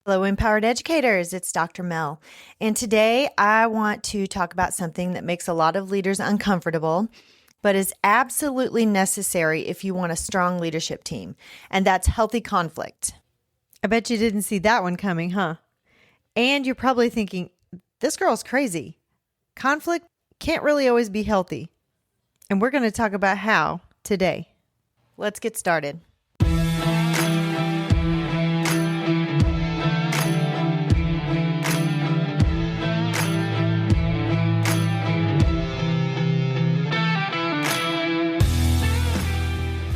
Hello, empowered educators. It's Dr. Mel. And today I want to talk about something that makes a lot of leaders uncomfortable, but is absolutely necessary if you want a strong leadership team, and that's healthy conflict. I bet you didn't see that one coming, huh? And you're probably thinking, this girl's crazy. Conflict can't really always be healthy. And we're going to talk about how today. Let's get started.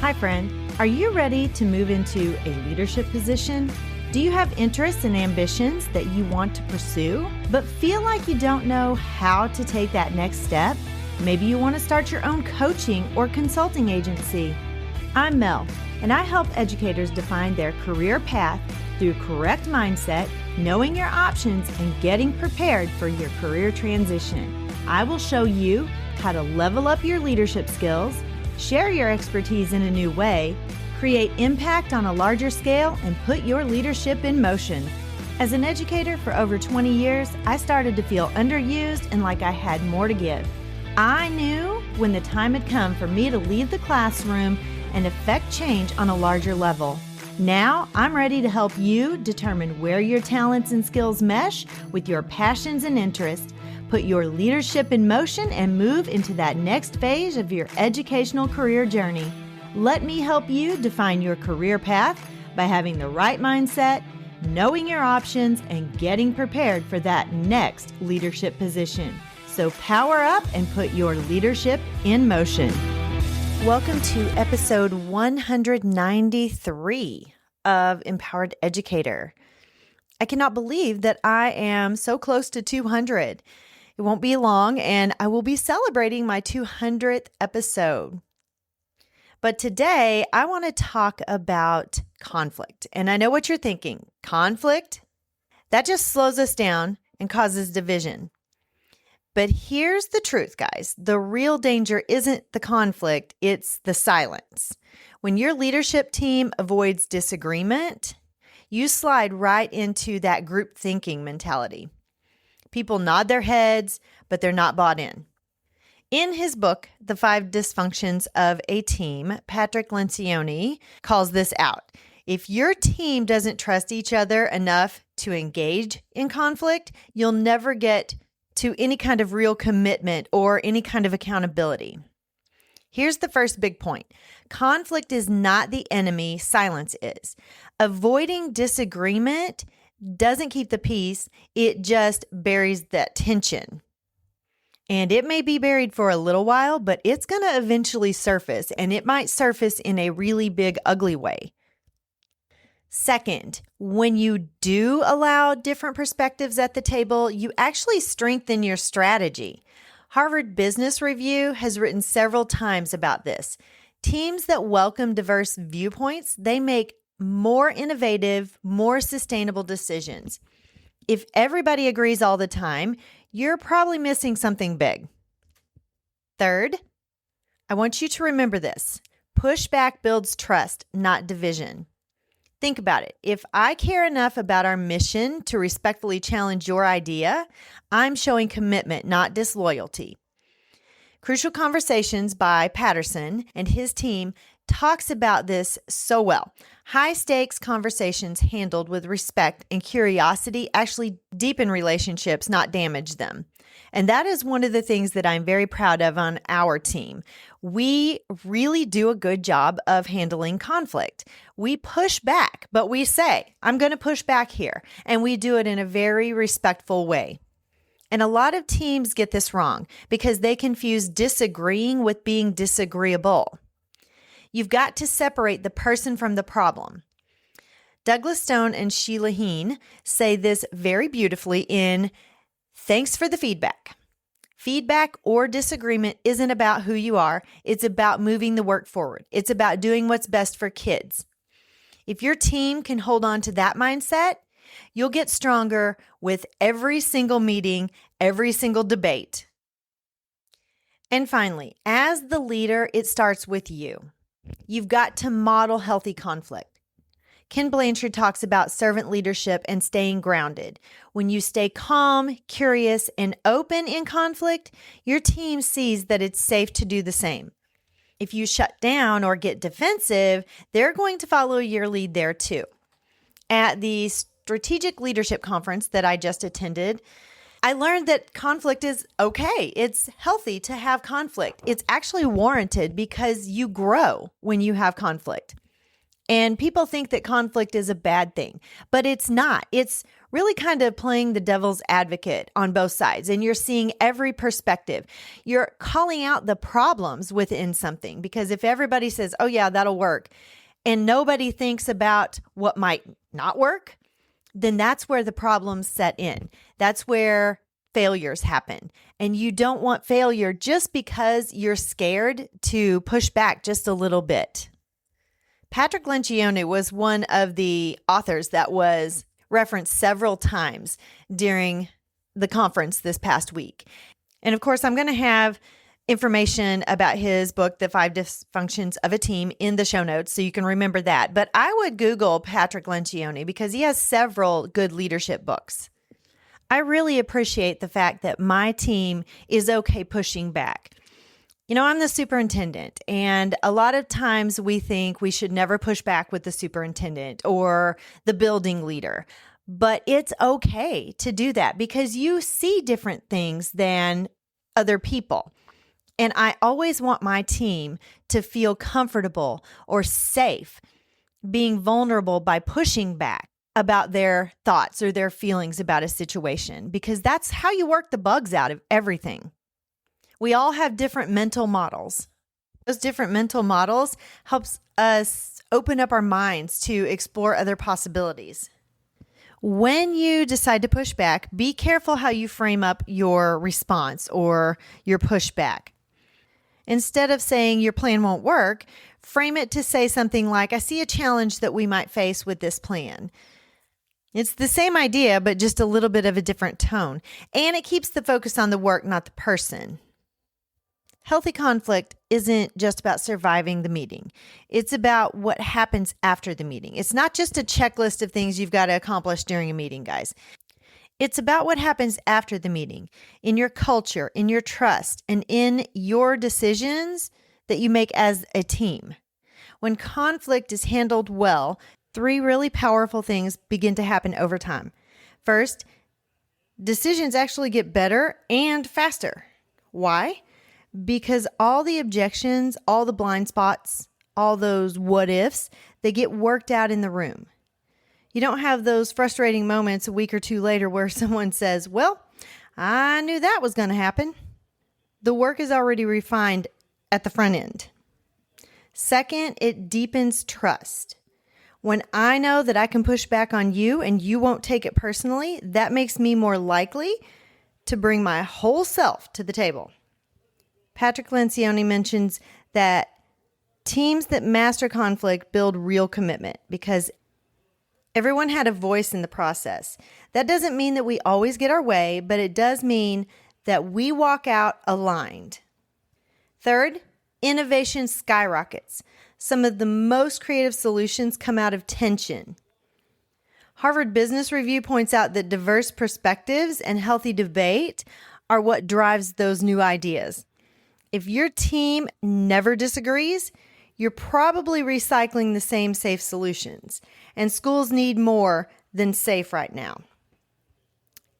Hi, friend. Are you ready to move into a leadership position? Do you have interests and ambitions that you want to pursue, but feel like you don't know how to take that next step? Maybe you want to start your own coaching or consulting agency. I'm Mel, and I help educators define their career path through correct mindset, knowing your options, and getting prepared for your career transition. I will show you how to level up your leadership skills, share your expertise in a new way, create impact on a larger scale, and put your leadership in motion. As an educator for over 20 years, I started to feel underused and like I had more to give. I knew when the time had come for me to leave the classroom and affect change on a larger level. Now, I'm ready to help you determine where your talents and skills mesh with your passions and interests, put your leadership in motion, and move into that next phase of your educational career journey. Let me help you define your career path by having the right mindset, knowing your options, and getting prepared for that next leadership position. So power up and put your leadership in motion. Welcome to episode 193 of Empowered Educator. I cannot believe that I am so close to 200. It won't be long, and I will be celebrating my 200th episode. But today, I want to talk about conflict. And I know what you're thinking. Conflict? That just slows us down and causes division. But here's the truth, guys. The real danger isn't the conflict, it's the silence. When your leadership team avoids disagreement, you slide right into that group thinking mentality. People nod their heads, but they're not bought in. In his book, The 5 Dysfunctions of a Team, Patrick Lencioni calls this out. If your team doesn't trust each other enough to engage in conflict, you'll never get to any kind of real commitment or any kind of accountability. Here's the first big point. Conflict is not the enemy, silence is. Avoiding disagreement doesn't keep the peace, it just buries that tension. And it may be buried for a little while, but it's going to eventually surface, and it might surface in a really big, ugly way. Second, when you do allow different perspectives at the table, you actually strengthen your strategy. Harvard Business Review has written several times about this. Teams that welcome diverse viewpoints, they make more innovative, more sustainable decisions. If everybody agrees all the time, you're probably missing something big. Third, I want you to remember this. Pushback builds trust, not division. Think about it. If I care enough about our mission to respectfully challenge your idea, I'm showing commitment, not disloyalty. Crucial Conversations by Patterson and his team talks about this so well. High-stakes conversations handled with respect and curiosity actually deepen relationships, not damage them. And that is one of the things that I'm very proud of on our team. We really do a good job of handling conflict. We push back, but we say, I'm going to push back here. And we do it in a very respectful way. And a lot of teams get this wrong because they confuse disagreeing with being disagreeable. You've got to separate the person from the problem. Douglas Stone and Sheila Heen say this very beautifully in Thanks for the Feedback. Feedback or disagreement isn't about who you are. It's about moving the work forward. It's about doing what's best for kids. If your team can hold on to that mindset, you'll get stronger with every single meeting, every single debate. And finally, as the leader, it starts with you. You've got to model healthy conflict. Ken Blanchard talks about servant leadership and staying grounded. When you stay calm, curious, and open in conflict, your team sees that it's safe to do the same. If you shut down or get defensive, they're going to follow your lead there too. At the Strategic Leadership Conference that I just attended, I learned that conflict is okay. It's healthy to have conflict. It's actually warranted because you grow when you have conflict. And people think that conflict is a bad thing, but it's not. It's really kind of playing the devil's advocate on both sides, and you're seeing every perspective. You're calling out the problems within something, because if everybody says, oh yeah, that'll work, and nobody thinks about what might not work, then that's where the problems set in. That's where failures happen. And you don't want failure just because you're scared to push back just a little bit. Patrick Lencioni was one of the authors that was referenced several times during the conference this past week. And of course, I'm going to have information about his book, The 5 Dysfunctions of a Team, in the show notes, so you can remember that. But I would Google Patrick Lencioni because he has several good leadership books. I really appreciate the fact that my team is okay pushing back. You know, I'm the superintendent, and a lot of times we think we should never push back with the superintendent or the building leader. But it's okay to do that because you see different things than other people. And I always want my team to feel comfortable or safe being vulnerable by pushing back about their thoughts or their feelings about a situation, because that's how you work the bugs out of everything. We all have different mental models. Those different mental models helps us open up our minds to explore other possibilities. When you decide to push back, be careful how you frame up your response or your pushback. Instead of saying your plan won't work, frame it to say something like, I see a challenge that we might face with this plan. It's the same idea, but just a little bit of a different tone. And it keeps the focus on the work, not the person. Healthy conflict isn't just about surviving the meeting. It's about what happens after the meeting. It's not just a checklist of things you've got to accomplish during a meeting, guys. It's about what happens after the meeting, in your culture, in your trust, and in your decisions that you make as a team. When conflict is handled well, 3 really powerful things begin to happen over time. First, decisions actually get better and faster. Why? Because all the objections, all the blind spots, all those what ifs, they get worked out in the room. You don't have those frustrating moments a week or 2 later where someone says, well, I knew that was going to happen. The work is already refined at the front end. Second, it deepens trust. When I know that I can push back on you and you won't take it personally, that makes me more likely to bring my whole self to the table. Patrick Lencioni mentions that teams that master conflict build real commitment because everyone had a voice in the process. That doesn't mean that we always get our way, but it does mean that we walk out aligned. Third, innovation skyrockets. Some of the most creative solutions come out of tension. Harvard Business Review points out that diverse perspectives and healthy debate are what drives those new ideas. If your team never disagrees, you're probably recycling the same safe solutions. And schools need more than safe right now.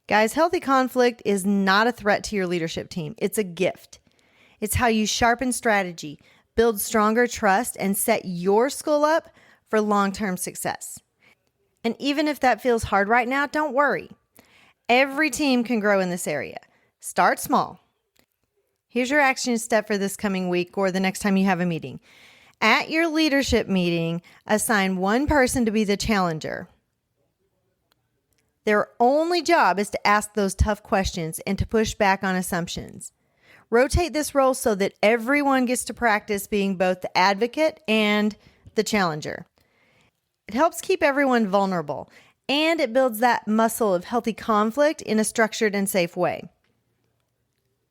Guys, healthy conflict is not a threat to your leadership team. It's a gift. It's how you sharpen strategy, build stronger trust, and set your school up for long-term success. And even if that feels hard right now, don't worry. Every team can grow in this area. Start small. Here's your action step for this coming week or the next time you have a meeting. At your leadership meeting, assign one person to be the challenger. Their only job is to ask those tough questions and to push back on assumptions. Rotate this role so that everyone gets to practice being both the advocate and the challenger. It helps keep everyone vulnerable, and it builds that muscle of healthy conflict in a structured and safe way.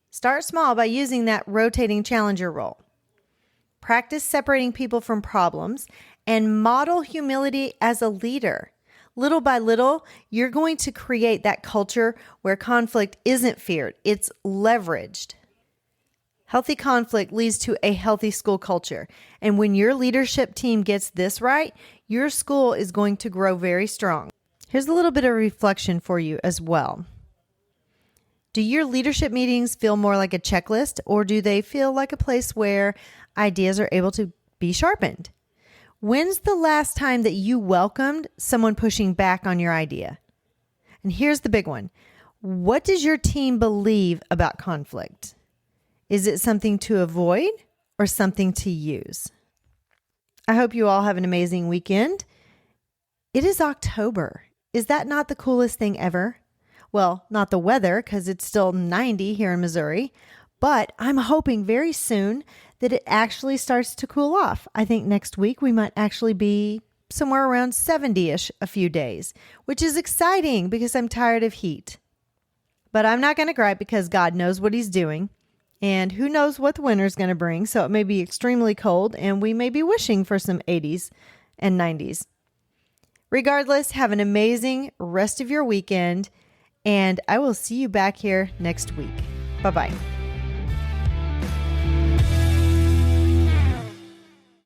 Start small by using that rotating challenger role. Practice separating people from problems and model humility as a leader. Little by little, you're going to create that culture where conflict isn't feared, it's leveraged. Healthy conflict leads to a healthy school culture. And when your leadership team gets this right, your school is going to grow very strong. Here's a little bit of reflection for you as well. Do your leadership meetings feel more like a checklist, or do they feel like a place where ideas are able to be sharpened? When's the last time that you welcomed someone pushing back on your idea? And here's the big one. What does your team believe about conflict? Is it something to avoid or something to use? I hope you all have an amazing weekend. It is October. Is that not the coolest thing ever? Well, not the weather, because it's still 90 here in Missouri, but I'm hoping very soon that it actually starts to cool off. I think next week we might actually be somewhere around 70-ish a few days, which is exciting because I'm tired of heat. But I'm not going to gripe because God knows what he's doing, and who knows what the winter's going to bring, so it may be extremely cold, and we may be wishing for some 80s and 90s. Regardless, have an amazing rest of your weekend, and I will see you back here next week. Bye-bye.